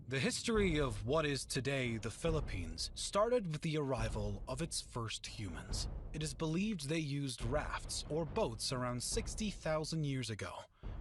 The history of what is today the Philippines started with the arrival of its first humans. It is believed they used rafts or boats around 60,000 years ago,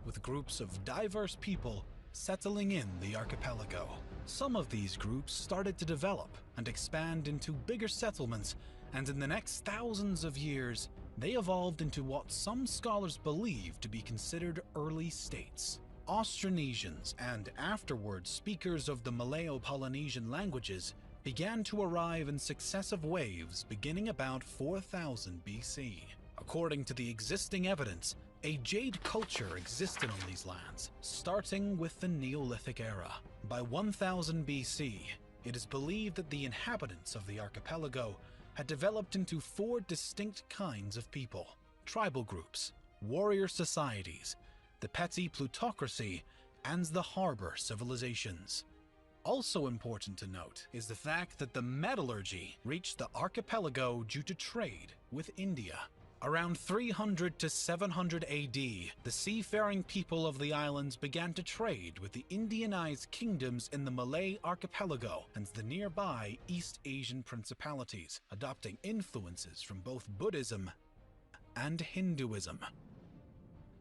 with groups of diverse people settling in the archipelago. Some of these groups started to develop and expand into bigger settlements, and in the next thousands of years, they evolved into what some scholars believe to be considered early states. Austronesians and afterwards speakers of the Malayo-Polynesian languages began to arrive in successive waves beginning about 4000 BC. According to the existing evidence, a jade culture existed on these lands, starting with the Neolithic era. By 1000 BC, it is believed that the inhabitants of the archipelago had developed into 4 distinct kinds of people: tribal groups, warrior societies, the petty plutocracy, and the harbor civilizations. Also important to note is the fact that the metallurgy reached the archipelago due to trade with India. Around 300 to 700 AD, the seafaring people of the islands began to trade with the Indianized kingdoms in the Malay archipelago and the nearby East Asian principalities, adopting influences from both Buddhism and Hinduism.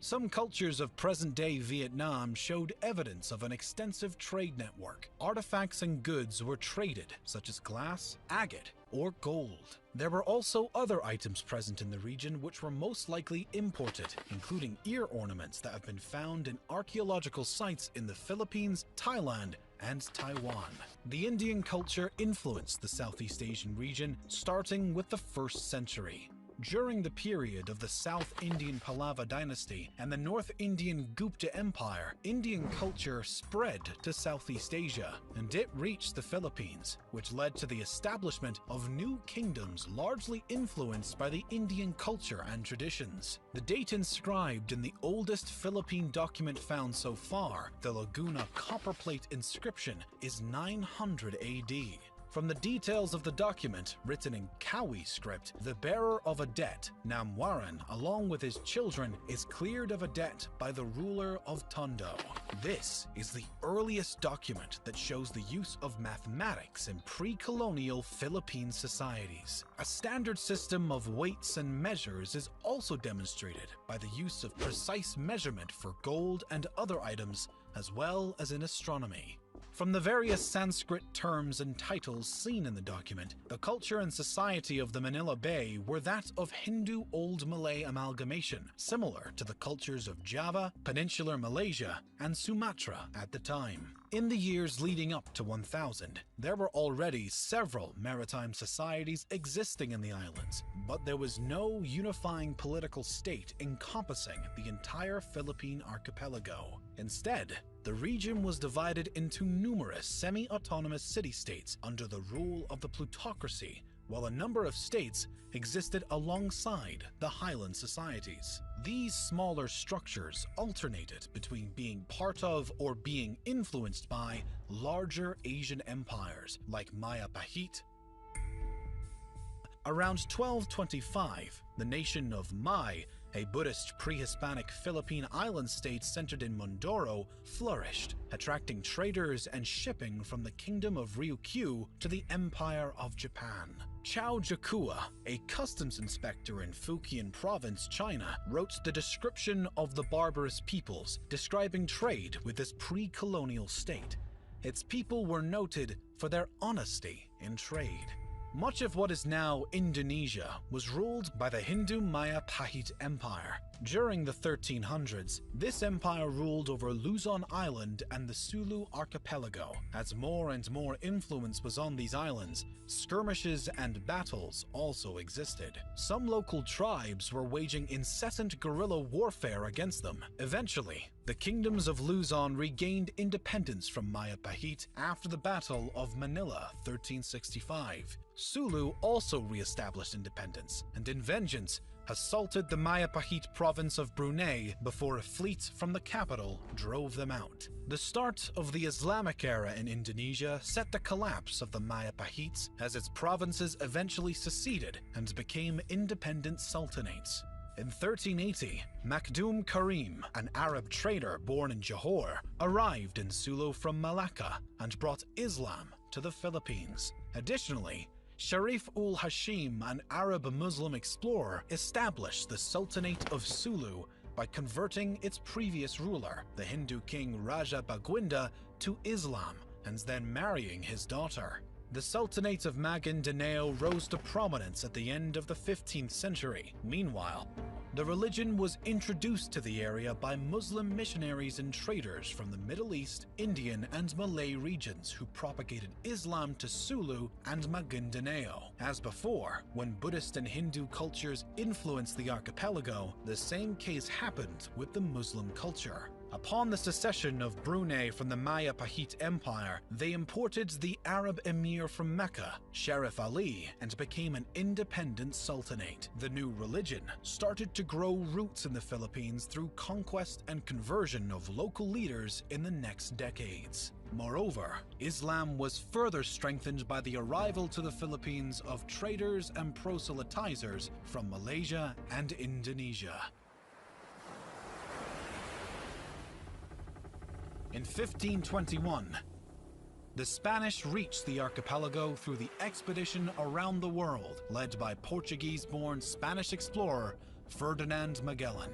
Some cultures of present-day Vietnam showed evidence of an extensive trade network. Artifacts and goods were traded, such as glass, agate, or gold. There were also other items present in the region which were most likely imported, including ear ornaments that have been found in archaeological sites in the Philippines, Thailand, and Taiwan. The Indian culture influenced the Southeast Asian region starting with the 1st century. During the period of the South Indian Pallava dynasty and the North Indian Gupta Empire, Indian culture spread to Southeast Asia, and it reached the Philippines, which led to the establishment of new kingdoms largely influenced by the Indian culture and traditions. The date inscribed in the oldest Philippine document found so far, the Laguna copperplate inscription, is 900 AD. From the details of the document, written in Kawi script, the bearer of a debt, Namwaran, along with his children, is cleared of a debt by the ruler of Tondo. This is the earliest document that shows the use of mathematics in pre-colonial Philippine societies. A standard system of weights and measures is also demonstrated by the use of precise measurement for gold and other items, as well as in astronomy. From the various Sanskrit terms and titles seen in the document, the culture and society of the Manila Bay were that of Hindu Old Malay amalgamation, similar to the cultures of Java, Peninsular Malaysia, and Sumatra at the time. In the years leading up to 1000, there were already several maritime societies existing in the islands, but there was no unifying political state encompassing the entire Philippine archipelago. Instead, the region was divided into numerous semi-autonomous city-states under the rule of the plutocracy, while a number of states existed alongside the highland societies. These smaller structures alternated between being part of or being influenced by larger Asian empires like Maya Pahit. Around 1225, the nation of Mai, a Buddhist pre-Hispanic Philippine island state centered in Mindoro, flourished, attracting traders and shipping from the Kingdom of Ryukyu to the Empire of Japan. Chao Jakua, a customs inspector in Fujian Province, China, wrote the description of the barbarous peoples, describing trade with this pre-colonial state. Its people were noted for their honesty in trade. Much of what is now Indonesia was ruled by the Hindu Maya Pahit Empire. During the 1300s, this empire ruled over Luzon Island and the Sulu archipelago. As more and more influence was on these islands, skirmishes and battles also existed. Some local tribes were waging incessant guerrilla warfare against them. Eventually, the kingdoms of Luzon regained independence from Maya Pahit after the Battle of Manila 1365. Sulu also re-established independence, and in vengeance, assaulted the Maya Pahit province of Brunei before a fleet from the capital drove them out. The start of the Islamic era in Indonesia set the collapse of the Maya Pahites as its provinces eventually seceded and became independent sultanates. In 1380, Makhdoom Karim, an Arab trader born in Johor, arrived in Sulu from Malacca and brought Islam to the Philippines. Additionally, Sharif ul Hashim, an Arab Muslim explorer, established the Sultanate of Sulu by converting its previous ruler, the Hindu king Raja Baguinda, to Islam and then marrying his daughter. The Sultanate of Maguindanao rose to prominence at the end of the 15th century. Meanwhile, the religion was introduced to the area by Muslim missionaries and traders from the Middle East, Indian, and Malay regions who propagated Islam to Sulu and Maguindanao. As before, when Buddhist and Hindu cultures influenced the archipelago, the same case happened with the Muslim culture. Upon the secession of Brunei from the Maya-Pahit Empire, they imported the Arab emir from Mecca, Sharif Ali, and became an independent sultanate. The new religion started to grow roots in the Philippines through conquest and conversion of local leaders in the next decades. Moreover, Islam was further strengthened by the arrival to the Philippines of traders and proselytizers from Malaysia and Indonesia. In 1521, the Spanish reached the archipelago through the expedition around the world led by Portuguese-born Spanish explorer Ferdinand Magellan.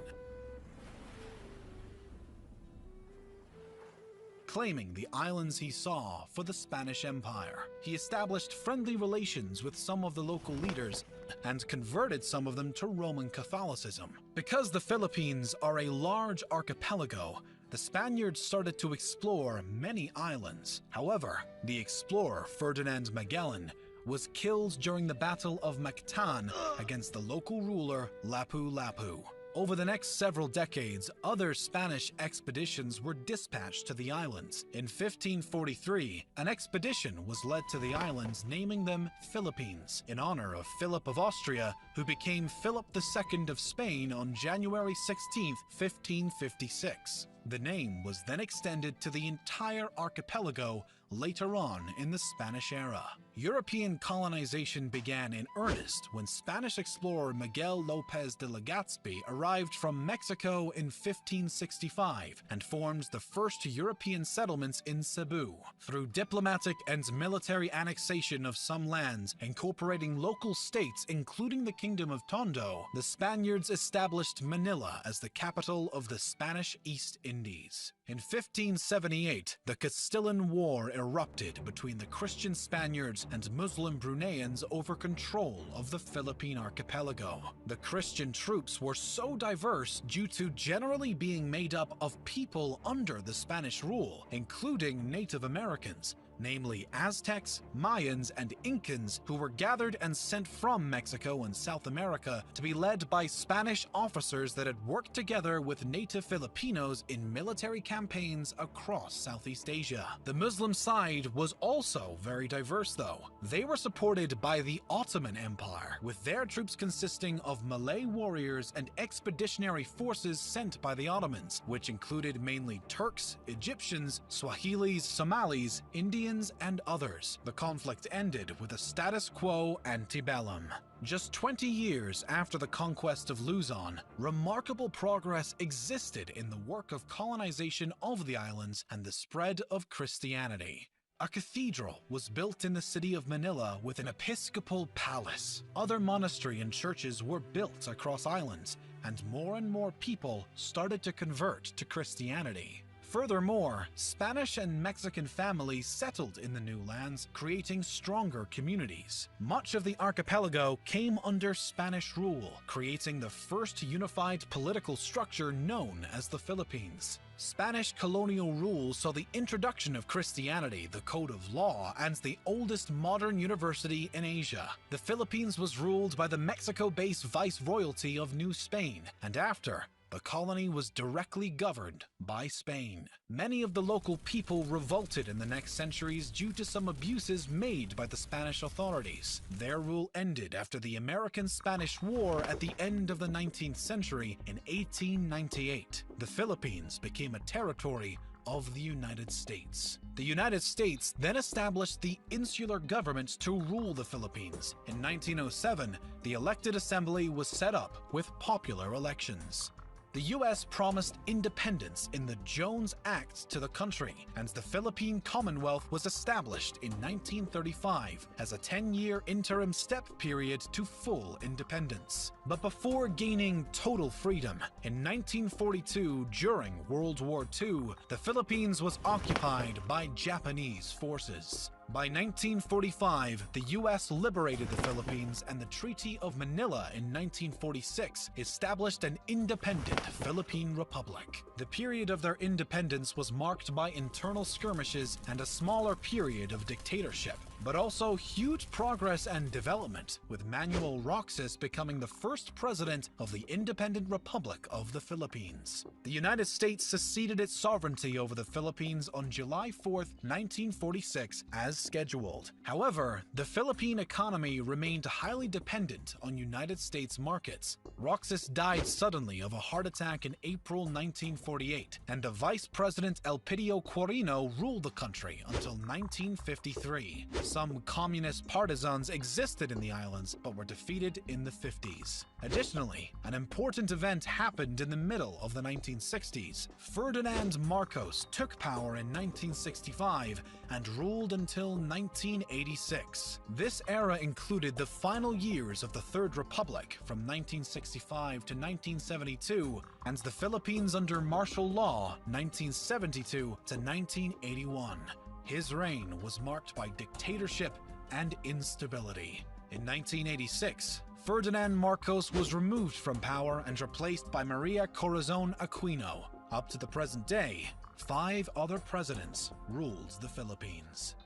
Claiming the islands he saw for the Spanish Empire, he established friendly relations with some of the local leaders and converted some of them to Roman Catholicism. Because the Philippines are a large archipelago, the Spaniards started to explore many islands. However, the explorer Ferdinand Magellan was killed during the Battle of Mactan against the local ruler Lapu-Lapu. Over the next several decades, other Spanish expeditions were dispatched to the islands. In 1543, an expedition was led to the islands, naming them Philippines, in honor of Philip of Austria, who became Philip II of Spain on January 16, 1556. The name was then extended to the entire archipelago later on in the Spanish era. European colonization began in earnest when Spanish explorer Miguel López de Legazpi arrived from Mexico in 1565 and formed the first European settlements in Cebu. Through diplomatic and military annexation of some lands, incorporating local states including the Kingdom of Tondo, the Spaniards established Manila as the capital of the Spanish East Indies. In 1578, the Castilian War erupted between the Christian Spaniards and Muslim Bruneians over control of the Philippine archipelago. The Christian troops were so diverse due to generally being made up of people under the Spanish rule, including Native Americans, namely Aztecs, Mayans, and Incans, who were gathered and sent from Mexico and South America to be led by Spanish officers that had worked together with native Filipinos in military campaigns across Southeast Asia. The Muslim side was also very diverse though. They were supported by the Ottoman Empire, with their troops consisting of Malay warriors and expeditionary forces sent by the Ottomans, which included mainly Turks, Egyptians, Swahilis, Somalis, Indians, and others. The conflict ended with a status quo antebellum. Just 20 years after the conquest of Luzon, remarkable progress existed in the work of colonization of the islands and the spread of Christianity. A cathedral was built in the city of Manila with an episcopal palace. Other monasteries and churches were built across islands, and more people started to convert to Christianity. Furthermore, Spanish and Mexican families settled in the new lands, creating stronger communities. Much of the archipelago came under Spanish rule, creating the first unified political structure known as the Philippines. Spanish colonial rule saw the introduction of Christianity, the code of law, and the oldest modern university in Asia. The Philippines was ruled by the Mexico-based Viceroyalty of New Spain, and after, the colony was directly governed by Spain. Many of the local people revolted in the next centuries due to some abuses made by the Spanish authorities. Their rule ended after the American-Spanish War at the end of the 19th century in 1898. The Philippines became a territory of the United States. The United States then established the insular government to rule the Philippines. In 1907, the elected assembly was set up with popular elections. The U.S. promised independence in the Jones Act to the country, and the Philippine Commonwealth was established in 1935 as a 10-year interim step period to full independence. But before gaining total freedom, in 1942, during World War II, the Philippines was occupied by Japanese forces. By 1945, the U.S. liberated the Philippines, and the Treaty of Manila in 1946 established an independent Philippine Republic. The period of their independence was marked by internal skirmishes and a smaller period of dictatorship, but also huge progress and development, with Manuel Roxas becoming the first president of the Independent Republic of the Philippines. The United States seceded its sovereignty over the Philippines on July 4, 1946, as scheduled. However, the Philippine economy remained highly dependent on United States markets. Roxas died suddenly of a heart attack in April 1948, and the Vice President Elpidio Quirino ruled the country until 1953. Some communist partisans existed in the islands, but were defeated in the 50s. Additionally, an important event happened in the middle of the 1960s. Ferdinand Marcos took power in 1965 and ruled until 1986. This era included the final years of the Third Republic from 1965 to 1972, and the Philippines under martial law 1972 to 1981. His reign was marked by dictatorship and instability. In 1986, Ferdinand Marcos was removed from power and replaced by Maria Corazon Aquino. Up to the present day, 5 other presidents ruled the Philippines.